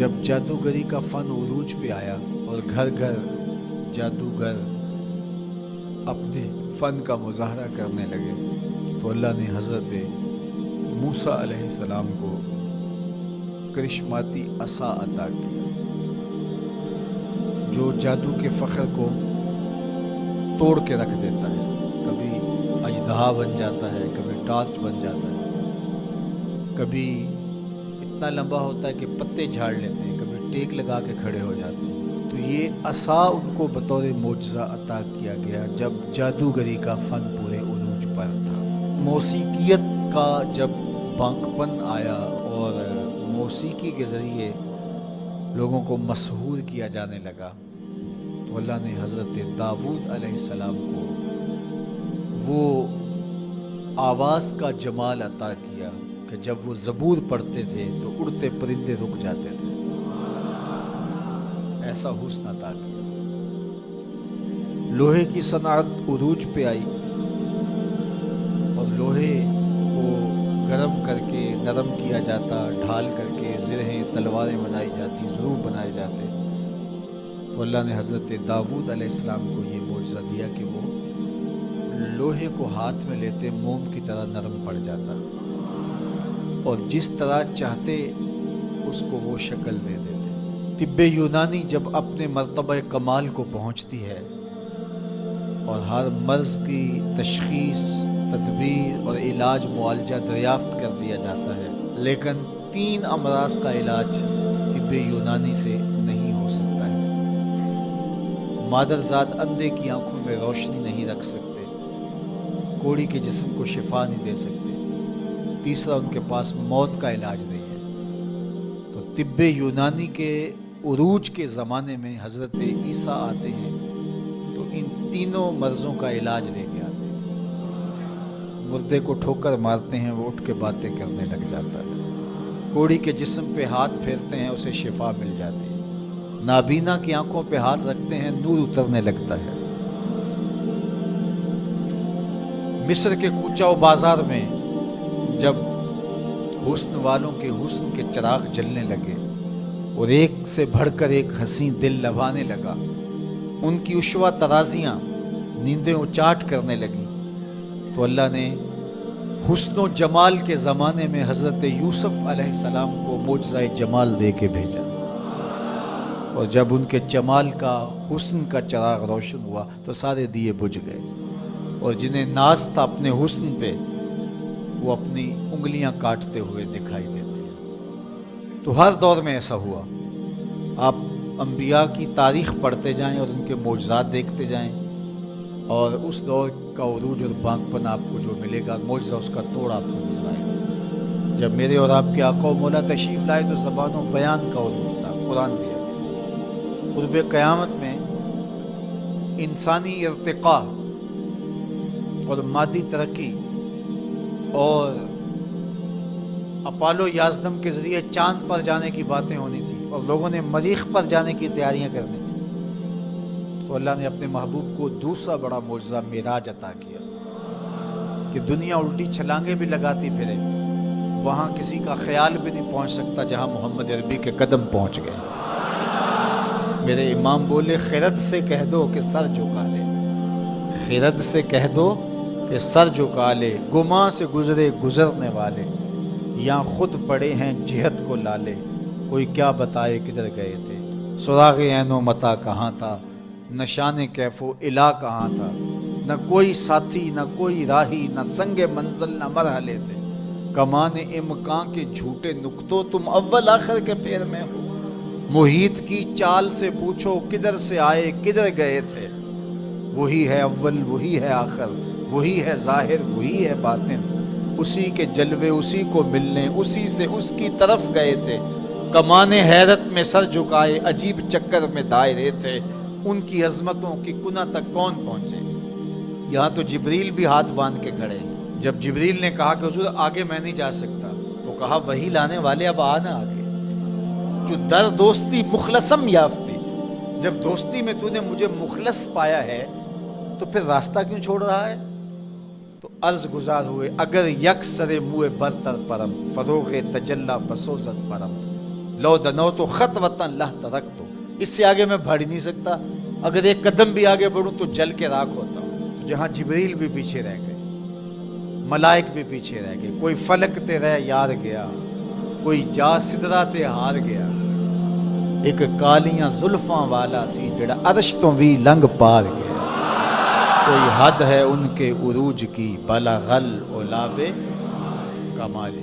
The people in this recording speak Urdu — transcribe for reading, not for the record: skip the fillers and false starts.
جب جادوگری کا فن عروج پہ آیا اور گھر گھر جادوگر اپنے فن کا مظاہرہ کرنے لگے تو اللہ نے حضرت موسیٰ علیہ السلام کو کرشماتی عصا عطا کیا جو جادو کے فخر کو توڑ کے رکھ دیتا ہے. کبھی اژدہا بن جاتا ہے، کبھی ٹارچ بن جاتا ہے، کبھی اتنا لمبا ہوتا ہے کہ پتے جھاڑ لیتے ہیں، کبھی ٹیک لگا کے کھڑے ہو جاتے ہیں. تو یہ عصا ان کو بطور معجزہ عطا کیا گیا جب جادوگری کا فن پورے عروج پر تھا. موسیقیت کا جب بانکپن آیا اور موسیقی کے ذریعے لوگوں کو مسحور کیا جانے لگا تو اللہ نے حضرت داؤد علیہ السلام کو وہ آواز کا جمال عطا کیا کہ جب وہ زبور پڑھتے تھے تو اڑتے پرندے رک جاتے تھے. ایسا حسن عطا کیا. لوہے کی صنعت عروج پہ آئی اور لوہے کو گرم کر کے نرم کیا جاتا، ڈھال کر کے زرہیں تلواریں بنائی جاتی، ضروب بنائے جاتے. تو اللہ نے حضرت داؤد علیہ السلام کو یہ معجزہ دیا کہ وہ لوہے کو ہاتھ میں لیتے موم کی طرح نرم پڑ جاتا اور جس طرح چاہتے اس کو وہ شکل دے دیتے. طب یونانی جب اپنے مرتبہ کمال کو پہنچتی ہے اور ہر مرض کی تشخیص، تدبیر اور علاج معالجہ دریافت کر دیا جاتا ہے، لیکن 3 امراض کا علاج طب یونانی سے نہیں ہو سکتا ہے. مادرزاد اندھے کی آنکھوں میں روشنی نہیں رکھ سکتے، کوڑی کے جسم کو شفا نہیں دے سکتے، تیسرا ان کے پاس موت کا علاج نہیں ہے. تو طب یونانی کے عروج کے زمانے میں حضرت عیسیٰ آتے ہیں تو ان تینوں مرضوں کا علاج لے کے آتے ہیں. مردے کو ٹھوکر مارتے ہیں، وہ اٹھ کے باتیں کرنے لگ جاتا ہے. کوڑی کے جسم پہ ہاتھ پھیرتے ہیں، اسے شفا مل جاتی ہے. نابینا کی آنکھوں پہ ہاتھ رکھتے ہیں، نور اترنے لگتا ہے. مصر کے کوچہ و بازار میں جب حسن والوں کے حسن کے چراغ جلنے لگے اور ایک سے بڑھ کر ایک حسین دل لبھانے لگا، ان کی عشوہ ترازیاں نیندیں اچاٹ کرنے لگیں، تو اللہ نے حسن و جمال کے زمانے میں حضرت یوسف علیہ السلام کو معجزہ جمال دے کے بھیجا. اور جب ان کے جمال کا، حسن کا چراغ روشن ہوا تو سارے دیے بجھ گئے، اور جنہیں ناز تھا اپنے حسن پہ وہ اپنی انگلیاں کاٹتے ہوئے دکھائی دیتے ہیں. تو ہر دور میں ایسا ہوا. آپ انبیاء کی تاریخ پڑھتے جائیں اور ان کے معجزات دیکھتے جائیں، اور اس دور کا عروج اور بانکپن آپ کو جو ملے گا، معجزہ اس کا توڑ آپ کو نظر آئے گا. جب میرے اور آپ کے آقا و مولا تشریف لائے تو زبان و بیان کا عروج تھا، قرآن دیا. قرب قیامت میں انسانی ارتقاء اور مادی ترقی اور اپالو 11 کے ذریعے چاند پر جانے کی باتیں ہونی تھی اور لوگوں نے مریخ پر جانے کی تیاریاں کرنی تھی. تو اللہ نے اپنے محبوب کو دوسرا بڑا معجزہ معراج عطا کیا کہ دنیا الٹی چھلانگیں بھی لگاتی پھرے، وہاں کسی کا خیال بھی نہیں پہنچ سکتا جہاں محمد عربی کے قدم پہنچ گئے. میرے امام بولے، خرد سے کہہ دو کہ سر جھکا لے، خرد سے کہہ دو کہ سر جھکا لے، گماں سے گزرے گزرنے والے، یا خود پڑے ہیں جہت کو لالے، کوئی کیا بتائے کدھر گئے تھے، سراغ عین و متا کہاں تھا، نشان کیف و الا کہاں تھا، نہ کوئی ساتھی نہ کوئی راہی، نہ سنگ منزل نہ مرحلے تھے، کمان امکان کے جھوٹے نقطوں تم اول آخر کے پیر میں ہو، محیط کی چال سے پوچھو کدھر سے آئے کدھر گئے تھے، وہی ہے اول وہی ہے آخر، وہی ہے ظاہر وہی ہے باطن، اسی کے جلوے اسی کو ملنے اسی سے اس کی طرف گئے تھے، کمان حیرت میں سر جھکائے عجیب چکر میں دائرے تھے، ان کی عظمتوں کی کنہ تک کون پہنچے. یہاں تو جبریل بھی ہاتھ باندھ کے کھڑے ہیں. جب جبریل نے کہا کہ حضور آگے میں نہیں جا سکتا تو کہا وہی لانے والے اب آنا آگے، جو در دوستی مخلصم یافتی، جب دوستی میں تو نے مجھے مخلص پایا ہے تو پھر راستہ کیوں چھوڑ رہا ہے. تو عرض گزار ہوئے اگر یک سر موئے برتر پرم، فروغ تجلا بسوزت پرم، لو دنو تو خطوتاً لہ ترکتو، اس سے آگے میں بڑھ ہی نہیں سکتا، اگر ایک قدم بھی آگے بڑھوں تو جل کے راکھ ہوتا ہوں۔ تو جہاں جبریل بھی پیچھے رہ گئے، ملائک بھی پیچھے رہ گئے، کوئی فلک تے رہ یار گیا، کوئی جا سدرہ تے ہار گیا، ایک کالیاں زلفاں والا سی جڑا عرش تو بھی لنگ پار گیا، کوئی حد ہے ان کے عروج کی بلغ العلا بے کمال۔